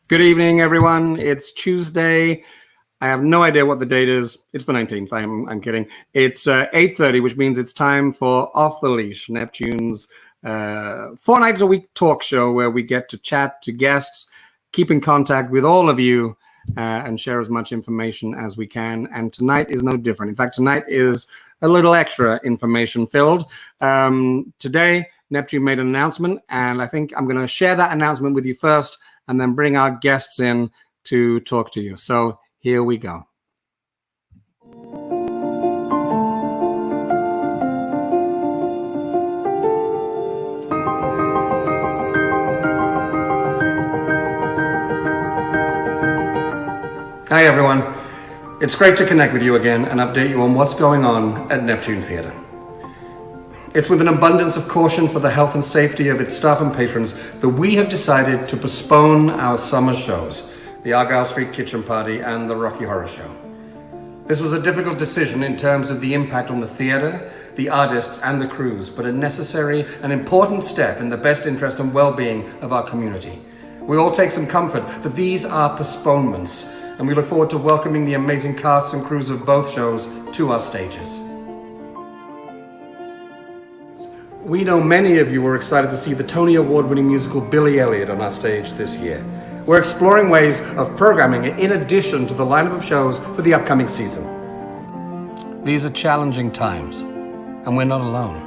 Good evening, everyone. It's Tuesday. I have no idea what the date is. It's the 19th. I'm kidding. It's 8:30, which means it's time for Off the Leash, Neptune's 4 nights a week talk show where we get to chat to guests, keep in contact with all of you, and share as much information as we can. And tonight is no different. In fact, tonight is a little extra information filled. Today, Neptune made an announcement, and I think I'm going to share that announcement with you first and then bring our guests in to talk to you. So here we go. Hi, everyone. It's great to connect with you again and update you on what's going on at Neptune Theatre. It's with an abundance of caution for the health and safety of its staff and patrons that we have decided to postpone our summer shows, the Argyle Street Kitchen Party and the Rocky Horror Show. This was a difficult decision in terms of the impact on the theatre, the artists and the crews, but a necessary and important step in the best interest and well-being of our community. We all take some comfort that these are postponements, and we look forward to welcoming the amazing casts and crews of both shows to our stages. We know many of you were excited to see the Tony Award-winning musical Billy Elliot on our stage this year. We're exploring ways of programming it in addition to the lineup of shows for the upcoming season. These are challenging times, and we're not alone.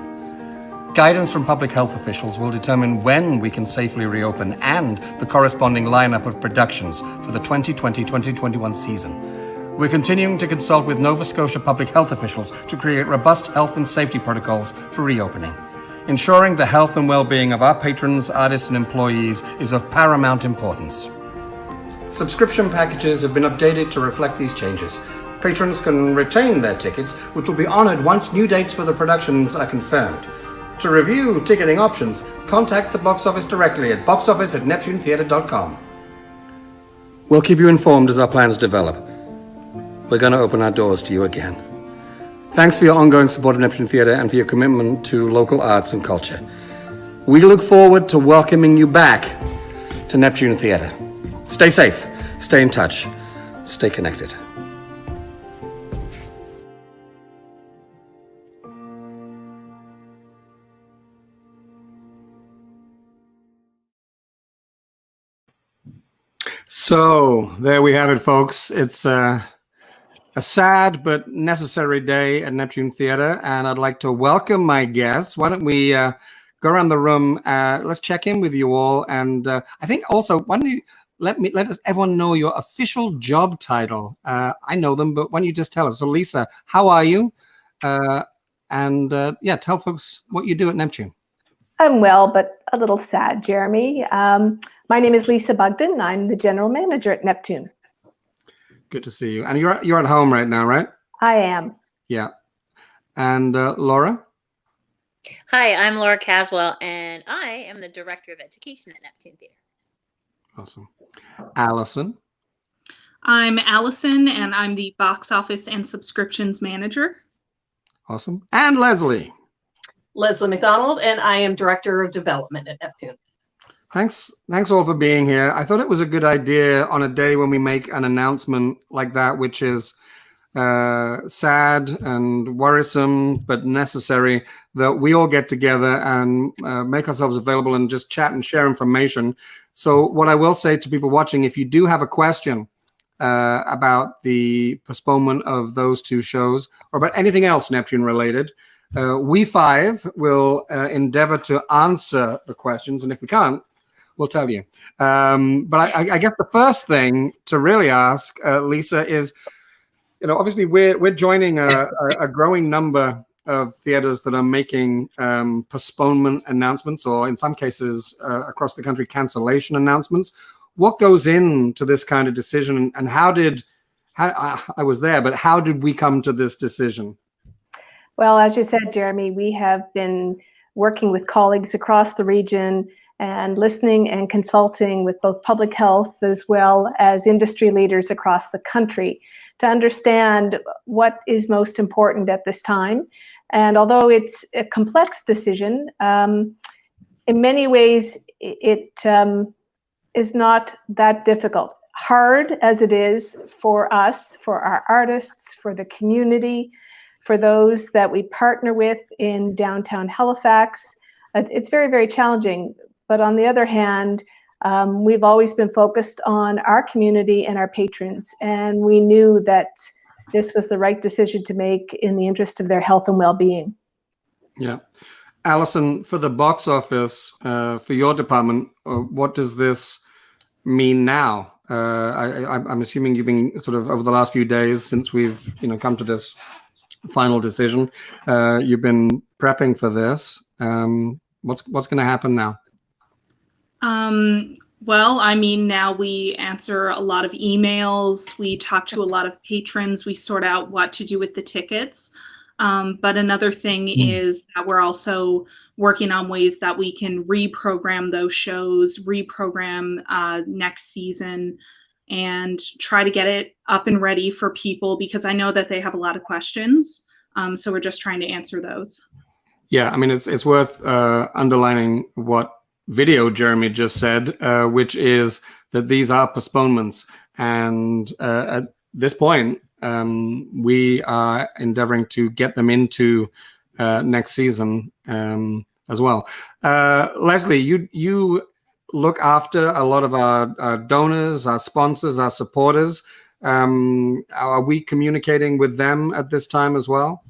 Guidance from public health officials will determine when we can safely reopen and the corresponding lineup of productions for the 2020-2021 season. We're continuing to consult with Nova Scotia public health officials to create robust health and safety protocols for reopening. Ensuring the health and well-being of our patrons, artists, and employees is of paramount importance. Subscription packages have been updated to reflect these changes. Patrons can retain their tickets, which will be honored once new dates for the productions are confirmed. To review ticketing options, contact the box office directly at boxoffice@neptunetheatre.com. We'll keep you informed as our plans develop. We're going to open our doors to you again. Thanks for your ongoing support of Neptune Theatre and for your commitment to local arts and culture. We look forward to welcoming you back to Neptune Theatre. Stay safe, stay in touch, stay connected. So there we have it, folks. It's a sad but necessary day at Neptune Theatre, and I'd like to welcome my guests. Why don't we go around the room? Let's check in with you all, and I think also why don't you let us everyone know your official job title. I know them, but why don't you just tell us? So, Lisa, how are you? Yeah, tell folks what you do at Neptune. I'm well, but a little sad, Jeremy. My name is Lisa Bugden. I'm the general manager at Neptune. Good to see you. And you're at home right now, right? I am. Yeah. And Laura? Hi, I'm Laura Caswell, and I am the Director of Education at Neptune Theatre. Awesome. Alison? I'm Alison, and I'm the Box Office and Subscriptions Manager. Awesome. And Leslie? Leslie MacDonald, and I am Director of Development at Neptune. Thanks all for being here. I thought it was a good idea on a day when we make an announcement like that, which is sad and worrisome, but necessary, that we all get together and make ourselves available and just chat and share information. So what I will say to people watching, if you do have a question about the postponement of those two shows or about anything else Neptune related, we five will endeavor to answer the questions. And if we can't, we'll tell you. But I guess the first thing to really ask, Lisa, is, obviously we're joining a growing number of theaters that are making postponement announcements, or in some cases across the country, cancellation announcements. What goes into this kind of decision, and how I was there, but how did we come to this decision? Well, as you said, Jeremy, we have been working with colleagues across the region and listening and consulting with both public health as well as industry leaders across the country to understand what is most important at this time. And although it's a complex decision, in many ways it is not that difficult. Hard as it is for us, for our artists, for the community, for those that we partner with in downtown Halifax, it's very, very challenging. But on the other hand, we've always been focused on our community and our patrons, and we knew that this was the right decision to make in the interest of their health and well-being. Yeah. Alison, for the box office, for your department, what does this mean now? I'm assuming you've been sort of over the last few days since we've come to this final decision. You've been prepping for this. What's going to happen now? Well, I mean, now we answer a lot of emails. We talk to a lot of patrons. We sort out what to do with the tickets. But another thing is that we're also working on ways that we can reprogram those shows, reprogram next season, and try to get it up and ready for people, because I know that they have a lot of questions. So we're just trying to answer those. Yeah, I mean, it's worth underlining what video Jeremy just said, which is that these are postponements. And at this point, we are endeavoring to get them into next season as well. Leslie, you look after a lot of our donors, our sponsors, our supporters. Are we communicating with them at this time as well?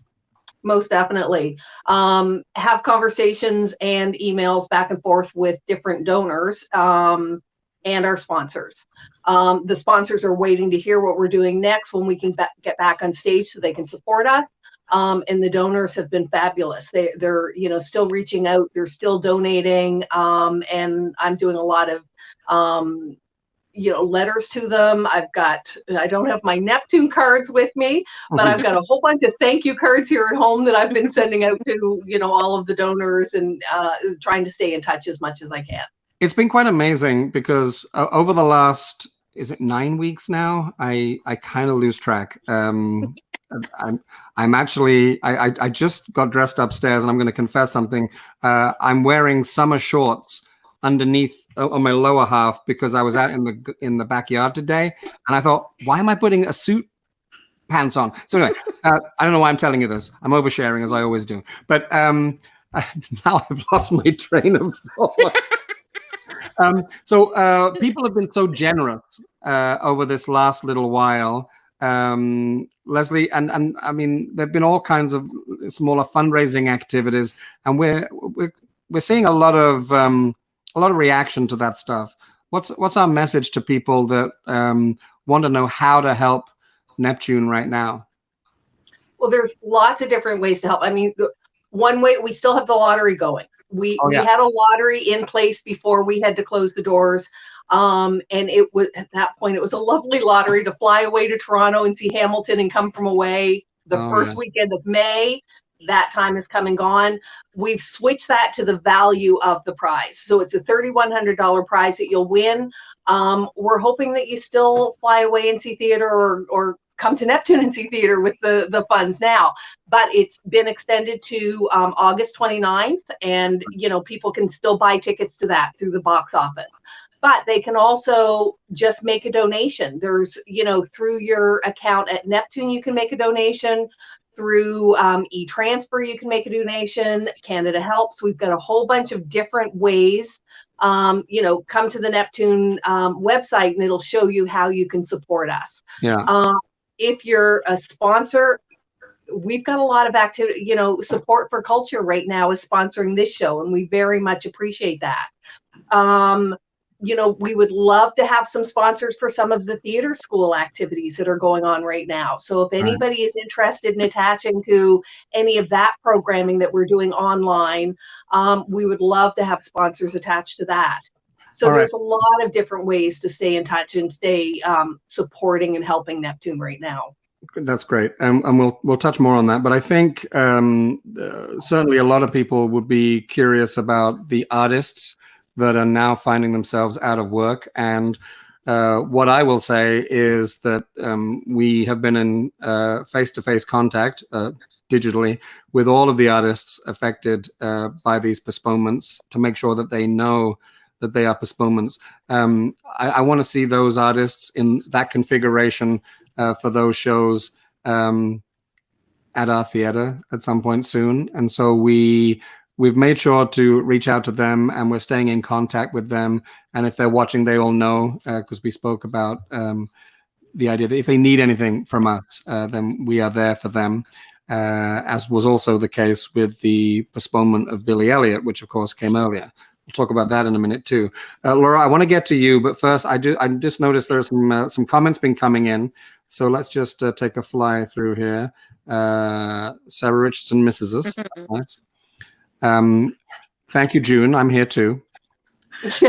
Most definitely. Have conversations and emails back and forth with different donors and our sponsors. The sponsors are waiting to hear what we're doing next when we can get back on stage so they can support us. And the donors have been fabulous. They're still reaching out. They're still donating. And I'm doing a lot of letters to them. I don't have my Neptune cards with me, but I've got a whole bunch of thank you cards here at home that I've been sending out to, all of the donors, and trying to stay in touch as much as I can. It's been quite amazing because over the last, is it 9 weeks now? I kind of lose track. I'm actually, I just got dressed upstairs, and I'm going to confess something. I'm wearing summer shorts underneath on my lower half because I was out in the backyard today, and I thought, why am I putting a suit pants on? So anyway, I don't know why I'm telling you this. I'm oversharing, as I always do. But now I've lost my train of thought. So people have been so generous over this last little while, Leslie, and I mean, there've been all kinds of smaller fundraising activities, and we're seeing a lot of reaction to that stuff. What's our message to people that want to know how to help Neptune right now? Well, there's lots of different ways to help. I mean, one way, we still have the lottery going. We had a lottery in place before we had to close the doors. And it was, at that point, it was a lovely lottery to fly away to Toronto and see Hamilton and come from away the first weekend of May. That time is come and gone. We've switched that to the value of the prize. So it's a $3,100 prize that you'll win. We're hoping that you still fly away and see theater, or come to Neptune and see theater with the funds now. But it's been extended to August 29th, and people can still buy tickets to that through the box office. But they can also just make a donation. There's, through your account at Neptune, you can make a donation. Through e-transfer, you can make a donation. Canada Helps. We've got a whole bunch of different ways. Come to the Neptune website, and it'll show you how you can support us. Yeah. If you're a sponsor, we've got a lot of activity. Support for Culture right now is sponsoring this show, and we very much appreciate that. We would love to have some sponsors for some of the theater school activities that are going on right now. So if anybody is interested in attaching to any of that programming that we're doing online, we would love to have sponsors attached to that. So there's a lot of different ways to stay in touch and stay supporting and helping Neptune right now. That's great, and we'll touch more on that. But I think certainly a lot of people would be curious about the artists that are now finding themselves out of work. And what I will say is that we have been in face-to-face contact digitally with all of the artists affected by these postponements to make sure that they know that they are postponements. I want to see those artists in that configuration for those shows at our theater at some point soon. And so we've made sure to reach out to them, and we're staying in contact with them. And if they're watching, they all know, because we spoke about the idea that if they need anything from us, then we are there for them, as was also the case with the postponement of Billy Elliot, which of course came earlier. We'll talk about that in a minute too. Laura, I want to get to you, but first I just noticed there are some comments been coming in. So let's just take a fly through here. Sarah Richardson misses us. That's nice. Thank you, June. I'm here too. That's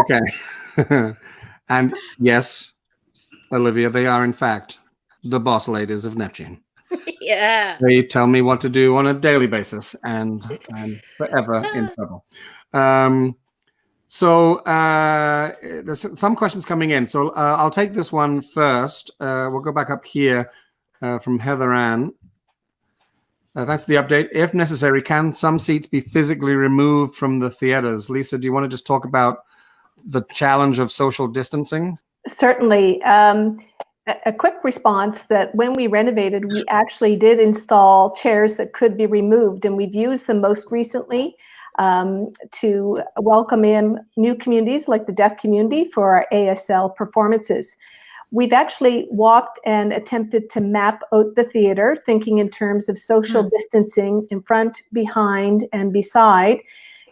okay. And yes, Olivia, they are in fact the boss ladies of Neptune. Yeah. They tell me what to do on a daily basis, and I'm forever in trouble. So there's some questions coming in. So I'll take this one first. We'll go back up here from Heather Ann. Thanks for the update. If necessary, can some seats be physically removed from the theaters? Lisa, do you want to just talk about the challenge of social distancing? Certainly. A quick response that when we renovated, we actually did install chairs that could be removed, and we've used them most recently to welcome in new communities like the deaf community for our ASL performances. We've actually walked and attempted to map out the theater, thinking in terms of social distancing in front, behind, and beside.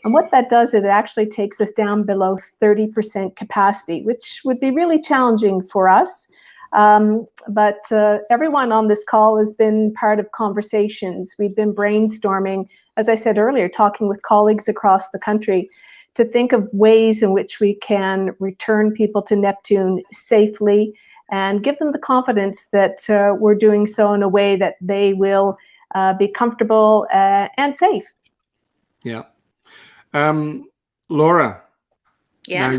And what that does is it actually takes us down below 30% capacity, which would be really challenging for us. But everyone on this call has been part of conversations. We've been brainstorming, as I said earlier, talking with colleagues across the country to think of ways in which we can return people to Neptune safely and give them the confidence that we're doing so in a way that they will be comfortable and safe. Yeah. Laura, Yeah. now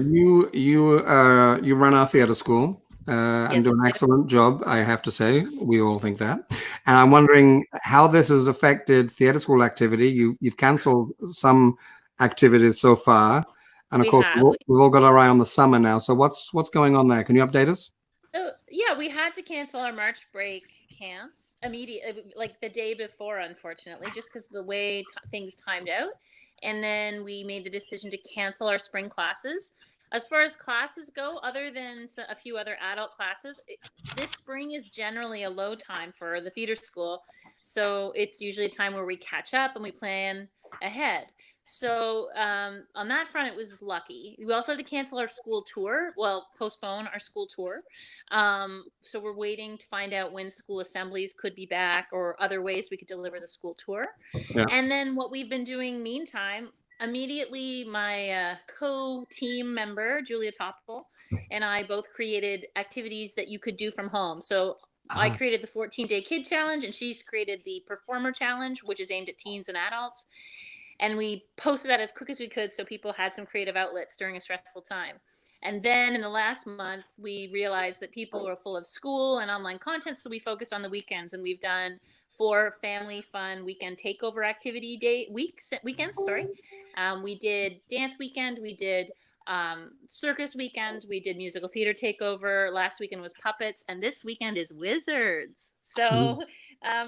you run our theater school. And Yes, do an I do. excellent job, I have to say. We all think that. And I'm wondering how this has affected theatre school activity. You've cancelled some activities so far, and of We course have. we've all got our eye on the summer now. So what's going on there? Can you update us? So yeah, we had to cancel our March break camps immediately, like the day before, unfortunately, just because the way things timed out. And then we made the decision to cancel our spring classes. As far as classes go, other than a few other adult classes, this spring is generally a low time for the theater school. So it's usually a time where we catch up and we plan ahead. So on that front, it was lucky. We also had to cancel our school tour. Well, postpone our school tour. So we're waiting to find out when school assemblies could be back or other ways we could deliver the school tour. Yeah. And then what we've been doing meantime, immediately my co-team member, Julia Topple, and I both created activities that you could do from home. So I created the 14-day kid challenge, and she's created the performer challenge, which is aimed at teens and adults. And we posted that as quick as we could so people had some creative outlets during a stressful time. And then in the last month, we realized that people were full of school and online content, so we focused on the weekends, and we've done 4 family fun weekend takeover activity weekends. We did dance weekend, we did circus weekend, we did musical theater takeover. Last weekend was puppets, and this weekend is wizards. So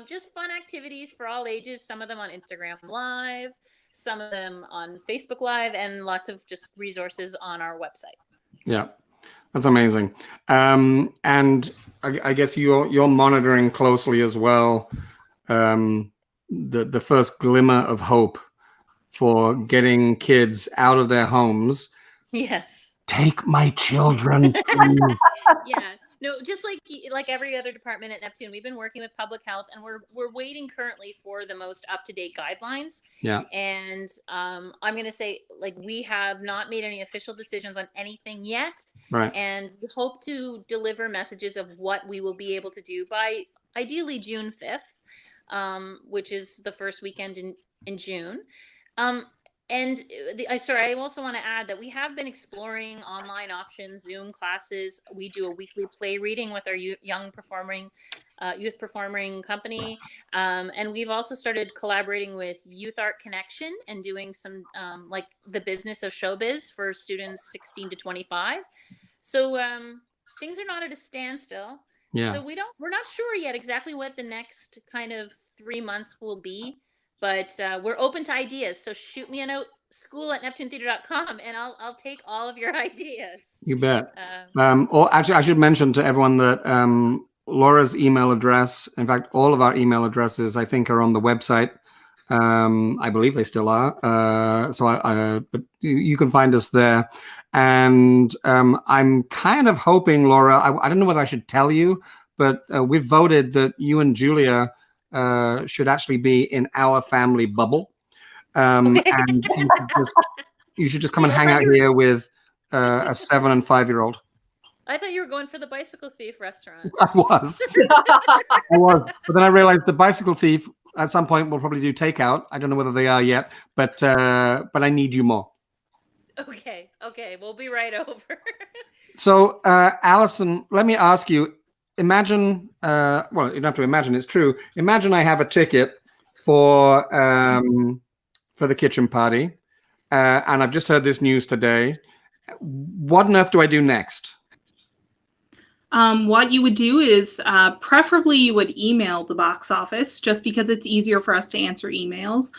just fun activities for all ages. Some of them on Instagram Live, some of them on Facebook Live, and lots of just resources on our website. Yeah, that's amazing. And I guess you're monitoring closely as well the first glimmer of hope for getting kids out of their homes. Yes. Take my children. Yeah. No, just like every other department at Neptune, we've been working with public health, and we're waiting currently for the most up-to-date guidelines. Yeah. And I'm going to say, we have not made any official decisions on anything yet. Right. And we hope to deliver messages of what we will be able to do by ideally June 5th, which is the first weekend in June. And I also want to add that we have been exploring online options, Zoom classes. We do a weekly play reading with our youth performing company. And we've also started collaborating with Youth Art Connection and doing some like the business of showbiz for students 16 to 25. So things are not at a standstill. Yeah. So we're not sure yet exactly what the next kind of 3 months will be, but we're open to ideas. So shoot me a note, school@neptunetheatre.com, and I'll take all of your ideas. You bet. Or actually, I should mention to everyone that Laura's email address, in fact, all of our email addresses, I think, are on the website. I believe they still are. But you can find us there. And I'm kind of hoping, Laura, I don't know whether I should tell you, but we've voted that you and Julia should actually be in our family bubble. And you should just come and hang out here with a 7 and 5-year-old. I thought you were going for the Bicycle Thief restaurant. I was. But then I realized the Bicycle Thief at some point will probably do takeout. I don't know whether they are yet, but I need you more. Okay, we'll be right over. So, Alison, let me ask you, imagine, well, you don't have to imagine, it's true. Imagine I have a ticket for the kitchen party, and I've just heard this news today. What on earth do I do next? What you would do is preferably you would email the box office, just because it's easier for us to answer emails.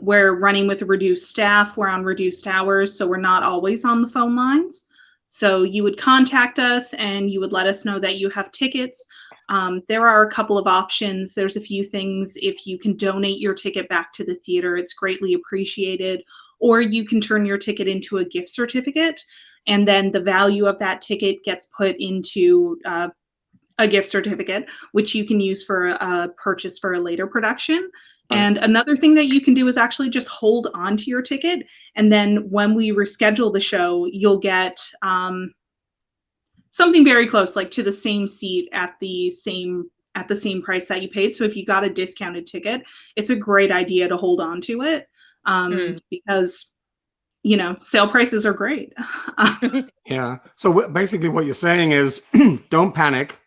We're running with a reduced staff. We're on reduced hours, so we're not always on the phone lines. So you would contact us and you would let us know that you have tickets. There are a couple of options. There's a few things. If you can donate your ticket back to the theater, it's greatly appreciated. Or you can turn your ticket into a gift certificate, and then the value of that ticket gets put into a gift certificate, which you can use for a purchase for a later production. And another thing that you can do is actually just hold on to your ticket, and then when we reschedule the show, you'll get something very close, like to the same seat at the same price that you paid. So if you got a discounted ticket, it's a great idea to hold on to it, because sale prices are great. Yeah. So basically what you're saying is don't panic.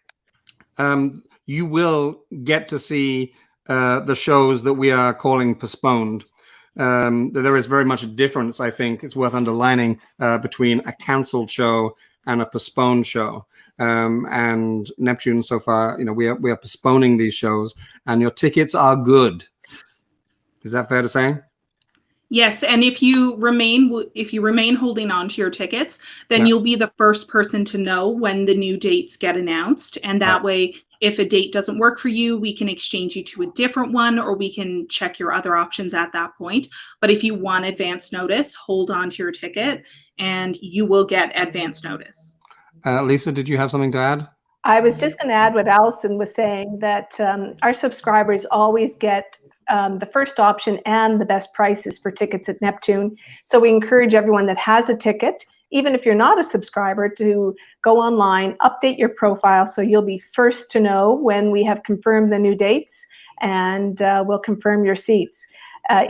You will get to see the shows that we are calling postponed. There is very much a difference, I think it's worth underlining, between a cancelled show and a postponed show. And Neptune, so far, we are postponing these shows, and your tickets are good. Is that fair to say? Yes, and if you remain holding on to your tickets, then you'll be the first person to know when the new dates get announced, and that way, if a date doesn't work for you, we can exchange you to a different one, or we can check your other options at that point. But if you want advance notice, hold on to your ticket, and you will get advance notice. Lisa, did you have something to add? I was just going to add what Alison was saying, that our subscribers always get the first option and the best prices for tickets at Neptune. So we encourage everyone that has a ticket, even if you're not a subscriber, to go online, update your profile, so you'll be first to know when we have confirmed the new dates, and we'll confirm your seats.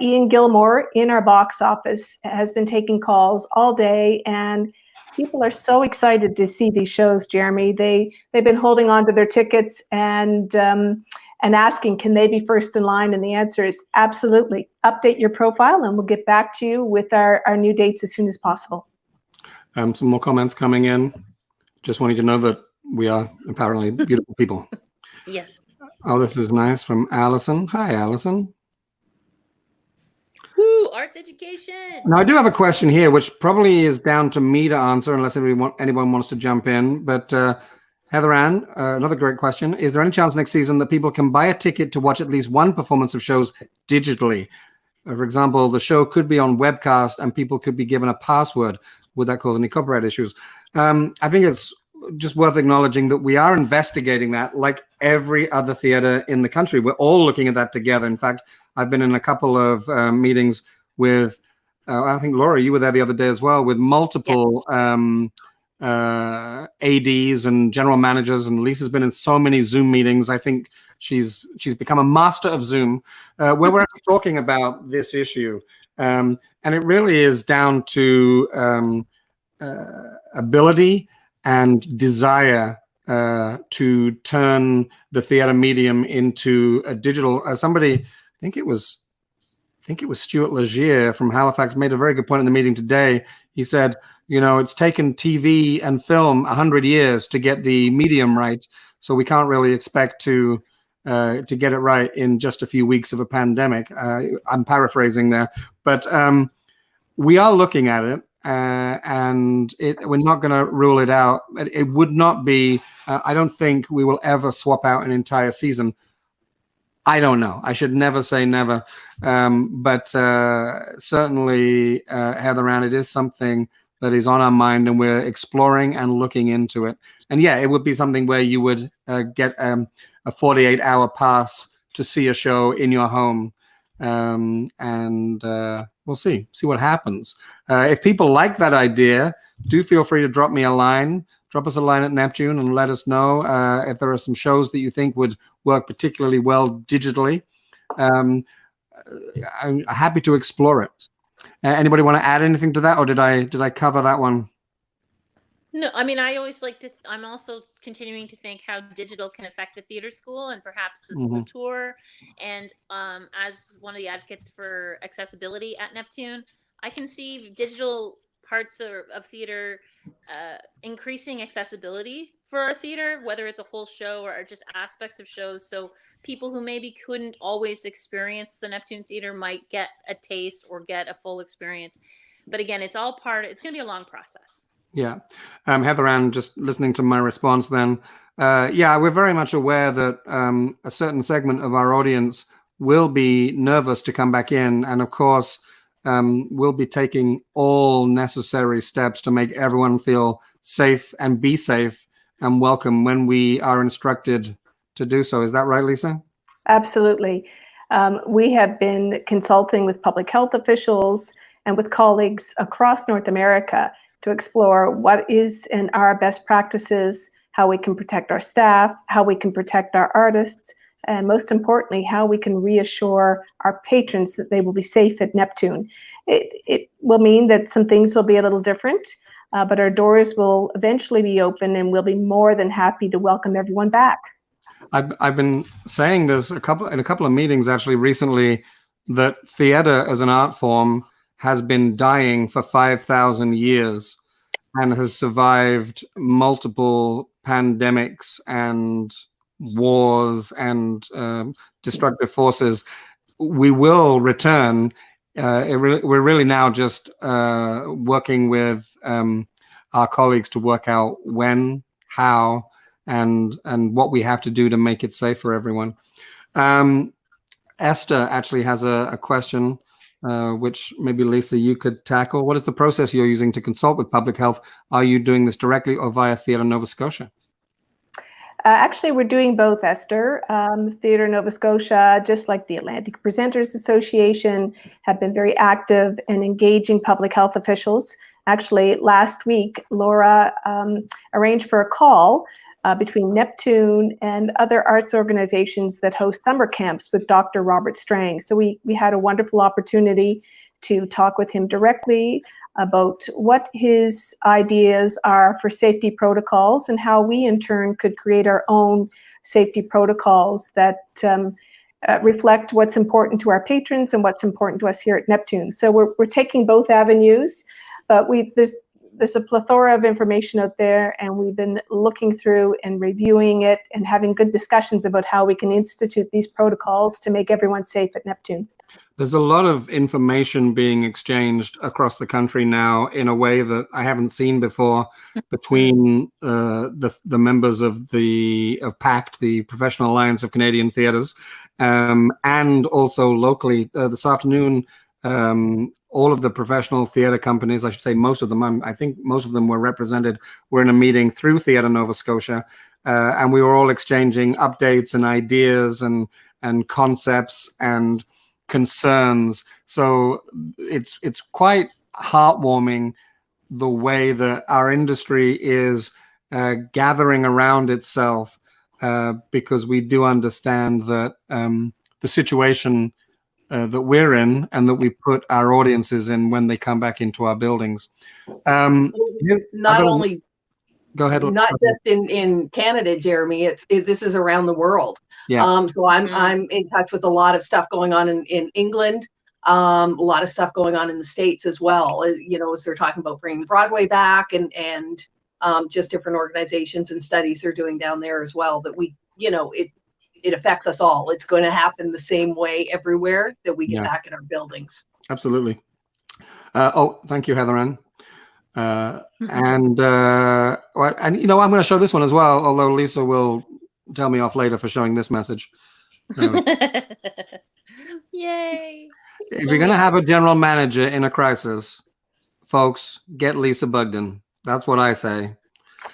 Ian Gilmore in our box office has been taking calls all day, and people are so excited to see these shows, Jeremy. They've been holding on to their tickets and asking, can they be first in line? And the answer is absolutely. Update your profile, and we'll get back to you with our new dates as soon as possible. Some more comments coming in. Just wanting to know that we are apparently beautiful people. Yes. Oh, this is nice from Alison. Hi, Alison. Woo, arts education. Now, I do have a question here, which probably is down to me to answer, unless anyone wants to jump in. But Heather Ann, another great question. Is there any chance next season that people can buy a ticket to watch at least one performance of shows digitally? For example, the show could be on webcast and people could be given a password. Would that cause any copyright issues? I think it's just worth acknowledging that we are investigating that, like every other theater in the country. We're all looking at that together. In fact, I've been in a couple of meetings with, I think, Laura, you were there the other day as well, with multiple ADs and general managers, and Lisa's been in so many Zoom meetings. I think she's become a master of Zoom, where we're actually talking about this issue. And it really is down to ability and desire to turn the theater medium into a digital. Somebody, I think it was Stuart Legier from Halifax, made a very good point in the meeting today. He said, it's taken TV and film 100 years to get the medium right, so we can't really expect to get it right in just a few weeks of a pandemic. I'm paraphrasing there, but we are looking at it, and we're not going to rule it out. It would not be. I don't think we will ever swap out an entire season. I don't know. I should never say never, but certainly, Heather Ann, it is something that is on our mind, and we're exploring and looking into it. And yeah, it would be something where you would get a 48-hour pass to see a show in your home, and we'll see what happens. If people like that idea, do feel free to drop me a line. Drop us a line at Neptune and let us know if there are some shows that you think would work particularly well digitally. I'm happy to explore it. Anybody want to add anything to that, or did I cover that one? No, I mean, I always like to. I'm also continuing to think how digital can affect the theater school and perhaps the school tour. And as one of the advocates for accessibility at Neptune, I can see digital parts of theater increasing accessibility for our theater, whether it's a whole show or just aspects of shows. So people who maybe couldn't always experience the Neptune Theater might get a taste or get a full experience. But again, it's all it's going to be a long process. Yeah. Heather Ann, just listening to my response then, yeah, we're very much aware that a certain segment of our audience will be nervous to come back in. And of course, we'll be taking all necessary steps to make everyone feel safe and be safe and welcome when we are instructed to do so. Is that right, Lisa? Absolutely. We have been consulting with public health officials and with colleagues across North America to explore what is and are best practices, how we can protect our staff, how we can protect our artists, and most importantly, how we can reassure our patrons that they will be safe at Neptune. It will mean that some things will be a little different, but our doors will eventually be open, and we'll be more than happy to welcome everyone back. I've been saying this in a couple of meetings actually recently, that theater as an art form has been dying for 5,000 years and has survived multiple pandemics and wars and destructive forces. We will return. We're really now just working with our colleagues to work out when, how, and what we have to do to make it safe for everyone. Esther actually has a question, which maybe Lisa, you could tackle. What is the process you're using to consult with public health? Are you doing this directly or via Theatre Nova Scotia? Actually, we're doing both, Esther. Theatre Nova Scotia, just like the Atlantic Presenters Association, have been very active in engaging public health officials. Actually, last week, Laura arranged for a call between Neptune and other arts organizations that host summer camps with Dr. Robert Strang. So we had a wonderful opportunity to talk with him directly about what his ideas are for safety protocols and how we in turn could create our own safety protocols that reflect what's important to our patrons and what's important to us here at Neptune. So we're taking both avenues, but there's a plethora of information out there, and we've been looking through and reviewing it and having good discussions about how we can institute these protocols to make everyone safe at Neptune. There's a lot of information being exchanged across the country now in a way that I haven't seen before between the members of PACT, the Professional Alliance of Canadian Theatres, and also locally this afternoon. All of the professional theatre companies, I should say most of them, I think most of them were represented, were in a meeting through Theatre Nova Scotia, and we were all exchanging updates and ideas and concepts and concerns. So it's quite heartwarming the way that our industry is gathering around itself, because we do understand that the situation that we're in and that we put our audiences in when they come back into our buildings. Not only, go ahead. not just in Canada, Jeremy. This is around the world. Yeah. So I'm in touch with a lot of stuff going on in England. A lot of stuff going on in the States as well. You know, as they're talking about bringing Broadway back and just different organizations and studies they're doing down there as well. That we, you know, it affects us all. It's going to happen the same way everywhere that we get back in our buildings. Absolutely. Thank you, Heather Ann. And you know, I'm going to show this one as well, although Lisa will tell me off later for showing this message. Yay. If you're going to have a general manager in a crisis, folks, get Lisa Bugden. That's what I say.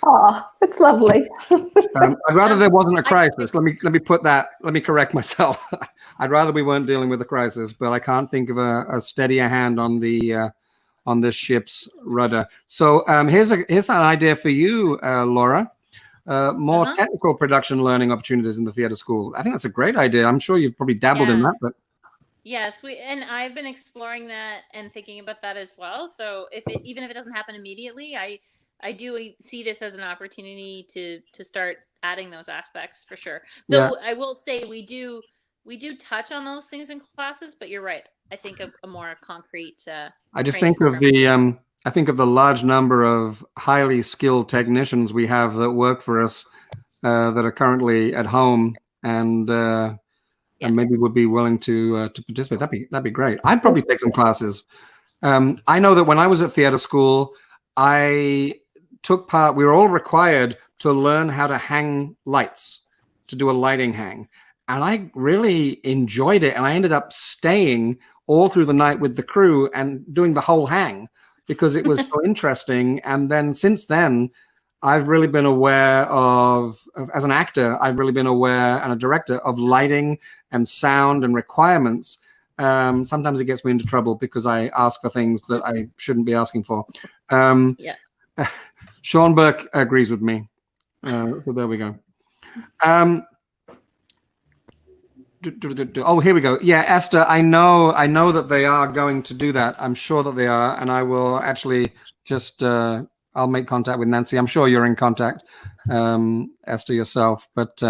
Oh, it's lovely. I'd rather there wasn't a crisis. Let me put that. Let me correct myself. I'd rather we weren't dealing with a crisis, but I can't think of a steadier hand on the on this ship's rudder. So here's an idea for you, Laura. More technical production learning opportunities in the theater school. I think that's a great idea. I'm sure you've probably dabbled in that, but. Yes, and I've been exploring that and thinking about that as well. So even if it doesn't happen immediately, I do see this as an opportunity to start adding those aspects for sure. Though I will say we do touch on those things in classes, but you're right. I think a more concrete. I just think of the large number of highly skilled technicians we have that work for us that are currently at home and maybe would be willing to participate. That'd be great. I'd probably take some classes. I know that when I was at theater school, I took part. We were all required to learn how to hang lights, to do a lighting hang, and I really enjoyed it. And I ended up staying all through the night with the crew and doing the whole hang because it was so interesting. And then since then, I've really been aware of, as an actor, I've really been aware, and a director, of lighting and sound and requirements. Sometimes it gets me into trouble because I ask for things that I shouldn't be asking for. Sean Burke agrees with me. So there we go. Oh, here we go. Yeah, Esther, I know that they are going to do that. I'm sure that they are, and I will actually just I'll make contact with Nancy. I'm sure you're in contact, Esther, yourself. But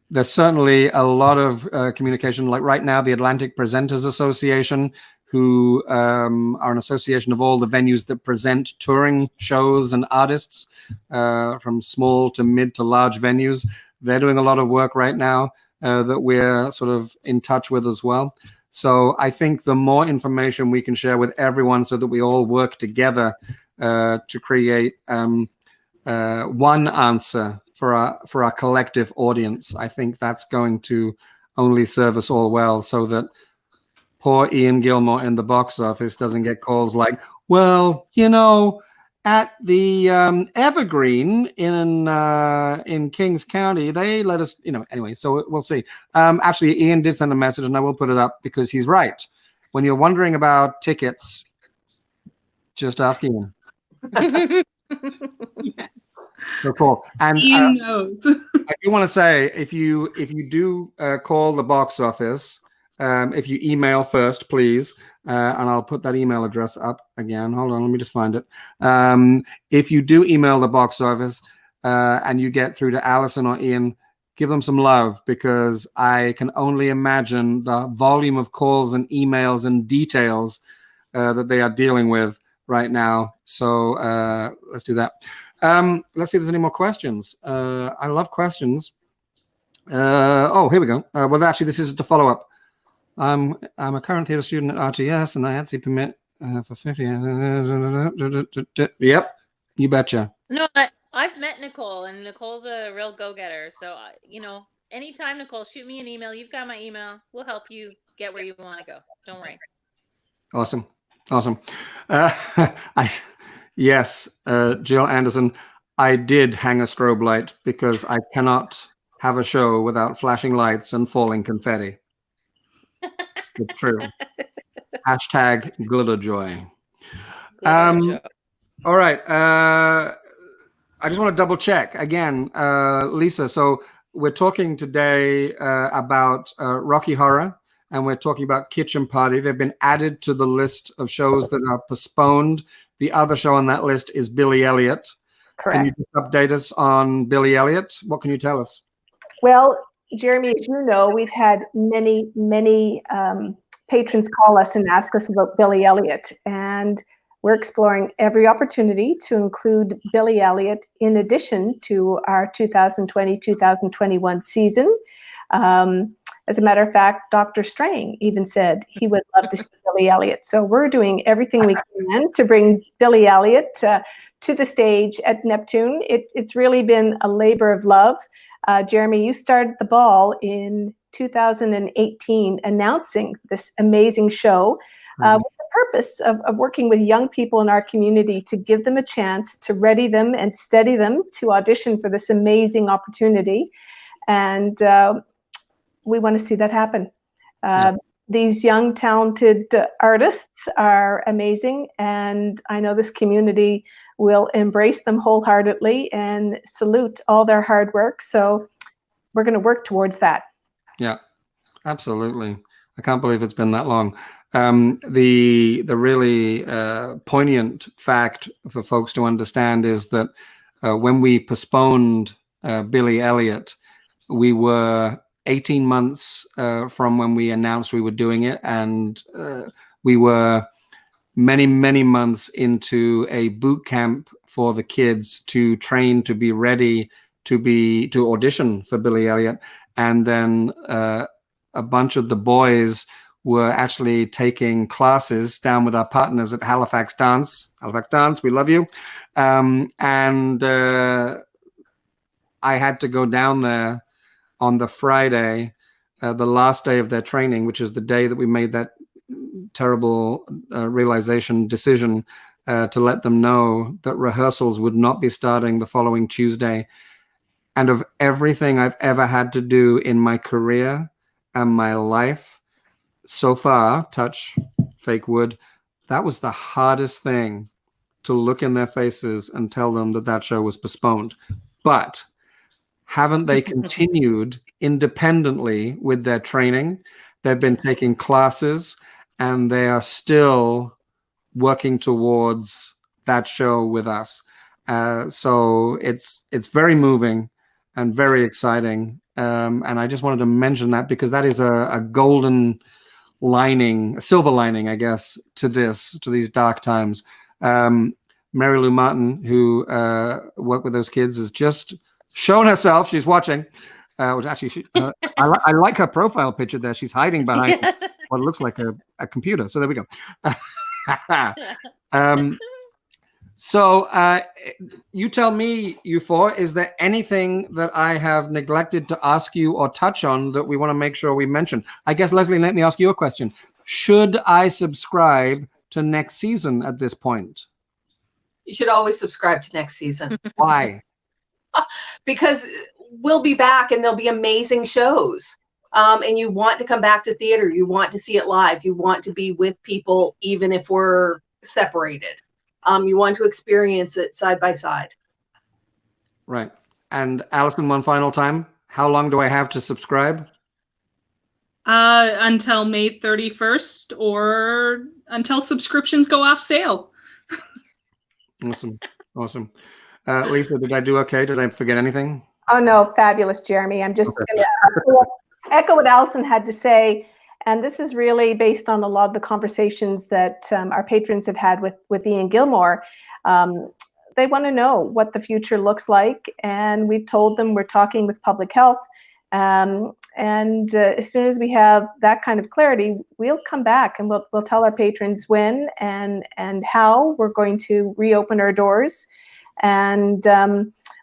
there's certainly a lot of communication. Like right now, the Atlantic Presenters Association, who are an association of all the venues that present touring shows and artists from small to mid to large venues. They're doing a lot of work right now that we're sort of in touch with as well. So I think the more information we can share with everyone so that we all work together to create one answer for our collective audience, I think that's going to only serve us all well, so that poor Ian Gilmore in the box office doesn't get calls like, well, you know, at the Evergreen in Kings County, they let us, you know, anyway, so we'll see. Actually, Ian did send a message, and I will put it up because he's right. When you're wondering about tickets, just ask Ian. So cool. And Ian knows. I do want to say, if you do call the box office, if you email first, please, and I'll put that email address up again. Hold on, let me just find it. If you do email the box office and you get through to Alison or Ian, give them some love, because I can only imagine the volume of calls and emails and details that they are dealing with right now. So let's do that. Let's see if there's any more questions. I love questions. Oh, here we go. Well, actually, this is to follow up. I'm a current theater student at RTS, and I had to permit for 50. Yep, you betcha. No, I've met Nicole, and Nicole's a real go-getter. So, you know, anytime, Nicole, shoot me an email. You've got my email. We'll help you get where you want to go. Don't worry. Awesome. Yes, Jill Anderson, I did hang a strobe light because I cannot have a show without flashing lights and falling confetti. It's true. Hashtag glitter joy. All right. I just want to double check again, Lisa. So we're talking today about Rocky Horror, and we're talking about Kitchen Party. They've been added to the list of shows that are postponed. The other show on that list is Billy Elliot. Correct. Can you just update us on Billy Elliot? What can you tell us? Well, Jeremy, as you know, we've had many patrons call us and ask us about Billy Elliot, and we're exploring every opportunity to include Billy Elliot in addition to our 2020-2021 season. As a matter of fact, Dr. Strang even said he would love to see Billy Elliot. So we're doing everything we can to bring Billy Elliot to the stage at Neptune. It's really been a labor of love. Jeremy, you started the ball in 2018 announcing this amazing show with the purpose of working with young people in our community to give them a chance to ready them and steady them to audition for this amazing opportunity. And we want to see that happen. These young, talented artists are amazing, and I know this community will embrace them wholeheartedly and salute all their hard work. So we're going to work towards that. Yeah, absolutely. I can't believe it's been that long. The really poignant fact for folks to understand is that when we postponed Billy Elliot, we were 18 months from when we announced we were doing it, and we were many months into a boot camp for the kids to train to be ready to audition for Billy Elliot. And then a bunch of the boys were actually taking classes down with our partners at Halifax Dance, we love you. And I had to go down there on the Friday, the last day of their training, which is the day that we made that terrible decision to let them know that rehearsals would not be starting the following Tuesday. And of everything I've ever had to do in my career and my life so far, touch fake wood, that was the hardest thing, to look in their faces and tell them that that show was postponed. But haven't they continued independently with their training? They've been taking classes, and they are still working towards that show with us. So it's very moving and very exciting. And I just wanted to mention that because that is a golden lining, a silver lining, I guess, to these dark times. Mary Lou Martin, who worked with those kids, has just shown herself. She's watching. Which actually, I like her profile picture there. She's hiding behind what looks like a computer. So there we go. So you tell me, you four, is there anything that I have neglected to ask you or touch on that we want to make sure we mention? I guess, Leslie, let me ask you a question. Should I subscribe to next season at this point? You should always subscribe to next season. Why? Because we'll be back and there'll be amazing shows. And you want to come back to theater. You want to see it live. You want to be with people, even if we're separated. You want to experience it side by side. Right. And Alison, one final time, how long do I have to subscribe? Until May 31st or until subscriptions go off sale. Awesome. Lisa, did I do okay? Did I forget anything? Oh, no, fabulous, Jeremy. I'm just going to echo what Alison had to say. And this is really based on a lot of the conversations that our patrons have had with Ian Gilmore. They want to know what the future looks like. And we've told them we're talking with public health. And as soon as we have that kind of clarity, we'll come back and we'll tell our patrons when and how we're going to reopen our doors. And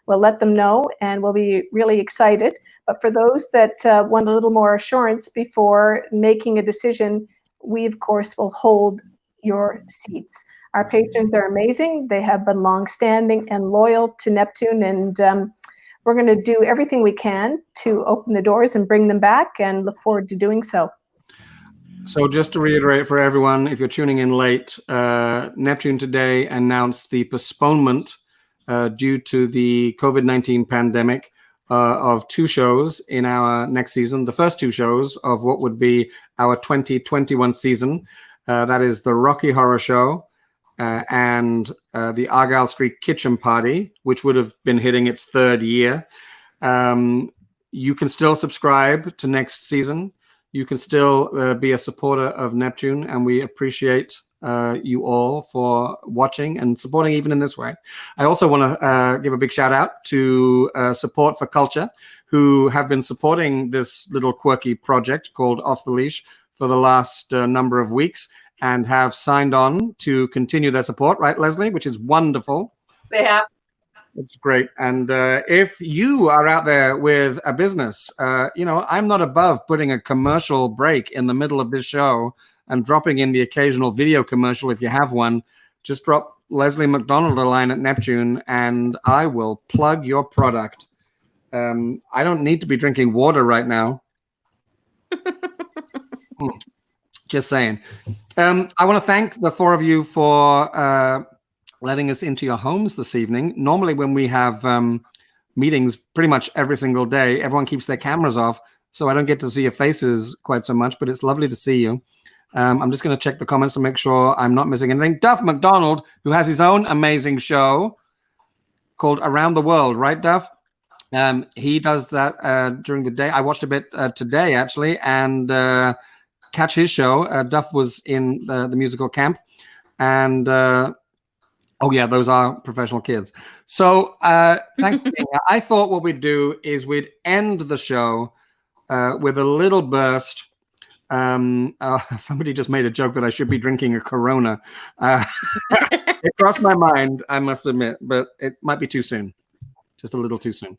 we'll let them know, and we'll be really excited. But for those that want a little more assurance before making a decision, we, of course, will hold your seats. Our patrons are amazing. They have been long-standing and loyal to Neptune, and we're going to do everything we can to open the doors and bring them back, and look forward to doing so. So just to reiterate for everyone, if you're tuning in late, Neptune today announced the postponement due to the COVID-19 pandemic of 2 shows in our next season. The first 2 shows of what would be our 2021 season. That is the Rocky Horror Show and the Argyle Street Kitchen Party, which would have been hitting its 3rd year. You can still subscribe to next season. You can still be a supporter of Neptune, and we appreciate you all for watching and supporting even in this way. I also want to give a big shout out to Support for Culture, who have been supporting this little quirky project called Off the Leash for the last number of weeks and have signed on to continue their support, right, Leslie, which is wonderful. They have. It's great. And if you are out there with a business, I'm not above putting a commercial break in the middle of this show and dropping in the occasional video commercial if you have one. Just drop Leslie MacDonald a line at Neptune and I will plug your product. I don't need to be drinking water right now. Just saying. I want to thank the 4 of you for letting us into your homes this evening. Normally when we have meetings pretty much every single day, everyone keeps their cameras off, so I don't get to see your faces quite so much, but it's lovely to see you. I'm just going to check the comments to make sure I'm not missing anything. Duff MacDonald, who has his own amazing show called Around the World, right, Duff? He does that during the day. I watched a bit today, actually, and catch his show. Duff was in the musical camp, and oh yeah, those are professional kids. So thanks for being here. I thought what we'd do is we'd end the show with a little burst. Somebody just made a joke that I should be drinking a Corona. It crossed my mind, I must admit, but it might be too soon. Just a little too soon.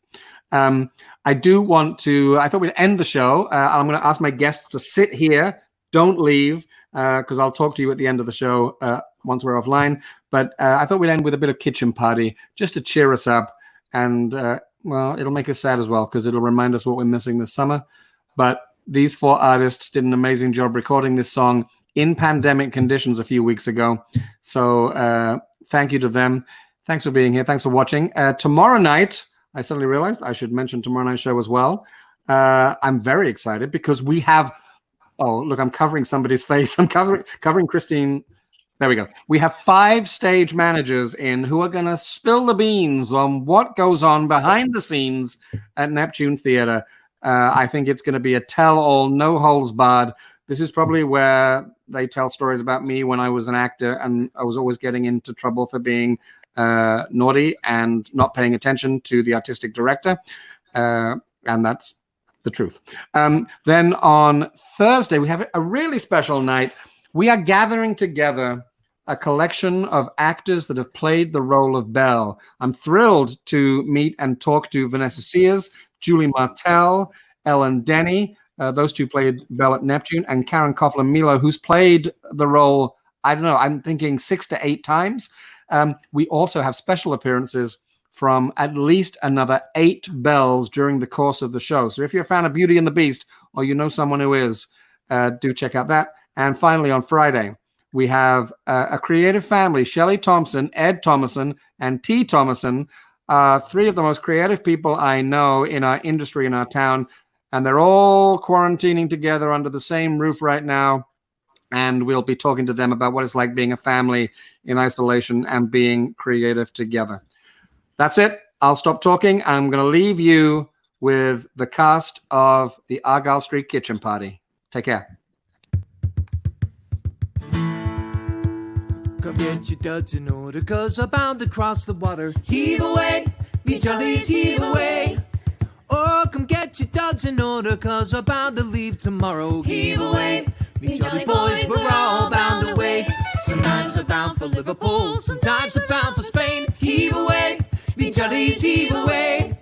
I thought we'd end the show. I'm going to ask my guests to sit here. Don't leave, because I'll talk to you at the end of the show once we're offline. But I thought we'd end with a bit of Kitchen Party, just to cheer us up. And, well, it'll make us sad as well, because it'll remind us what we're missing this summer. But these 4 artists did an amazing job recording this song in pandemic conditions a few weeks ago. So thank you to them. Thanks for being here. Thanks for watching. Tomorrow night, I suddenly realized I should mention tomorrow night's show as well. I'm very excited because we have... Oh, look, I'm covering somebody's face. I'm covering Christine. There we go. We have 5 stage managers in who are going to spill the beans on what goes on behind the scenes at Neptune Theatre. I think it's going to be a tell-all, no holds barred. This is probably where they tell stories about me when I was an actor and I was always getting into trouble for being naughty and not paying attention to the artistic director. And that's the truth. Then on Thursday, we have a really special night. We are gathering together a collection of actors that have played the role of Belle. I'm thrilled to meet and talk to Vanessa Sears, Julie Martell, Ellen Denny. Those 2 played Belle at Neptune, and Karen Koffler-Milo, who's played the role, I don't know, I'm thinking 6 to 8 times. We also have special appearances from at least another 8 Belles during the course of the show. So if you're a fan of Beauty and the Beast, or you know someone who is, do check out that. And finally, on Friday, we have a creative family, Shelley Thompson, Ed Thomason, and T. Thomason, 3 of the most creative people I know in our industry, in our town. And they're all quarantining together under the same roof right now. And we'll be talking to them about what it's like being a family in isolation and being creative together. That's it. I'll stop talking. I'm going to leave you with the cast of the Argyle Street Kitchen Party. Take care. Come get your duds in order, 'cause we're bound to cross the water. Heave away, me jollies, heave away. Oh, come get your duds in order, 'cause we're bound to leave tomorrow. Heave away, me jolly boys, we're all bound away. Sometimes we're bound for Liverpool, sometimes we're bound for Spain. Heave away, me jollies, heave away.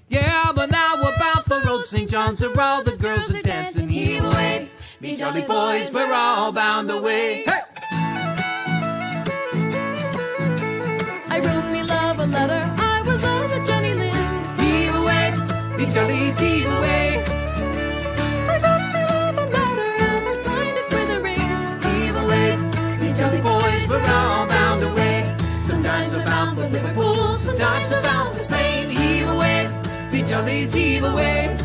Yeah, but now we're bound for Old St. John's, where all the girls are dancing. Heave away, me jolly boys, we're all bound away. Hey! I wrote me love a letter, I was on the Jenny Lind. Heave away, me jollies, heave away. I wrote me love a letter and I signed it with a ring. Heave away, me jolly boys, we're all bound away. Sometimes we're bound for Liverpool, sometimes we're bound for Spain. Heave away, me jolly jollies heave away.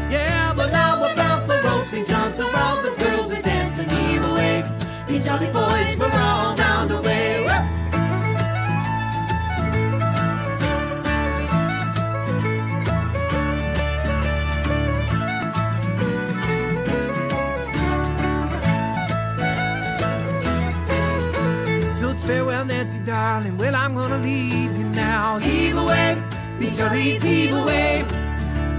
Yeah, but now we're bound for Old St. John's, where all the girls are dancing, heave away. Me jolly boys, we're all bound away. Woo! Farewell, Nancy, darling. Well, I'm gonna leave you now. Heave away, me jollies, heave away.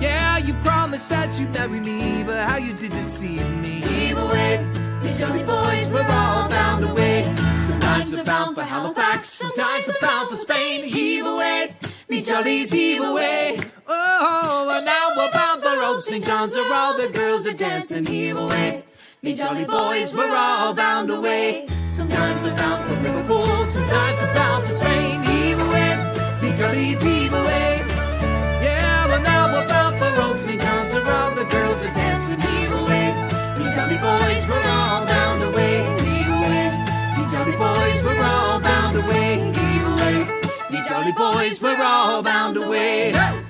Yeah, you promised that you'd marry me, but how you did deceive me. Heave away, me jolly boys, we're all bound away. Sometimes we're bound for Halifax, sometimes we're bound for Spain. Heave away, me jollies, heave away. Oh, and now we're bound for Old St. John's, where all the girls are dancing. Heave away, me jolly boys, we're all bound away. Sometimes we're bound for Liverpool, sometimes we're bound for Spain. Heave away, me jollies, heave away. Yeah, well now we're bound for Old St. John's, where all the girls are dancing. Heave away, me jolly boys, we're all bound away. Heave away, me jolly boys, we're all bound away. Heave away, me jolly boys, we're all bound away. Hey!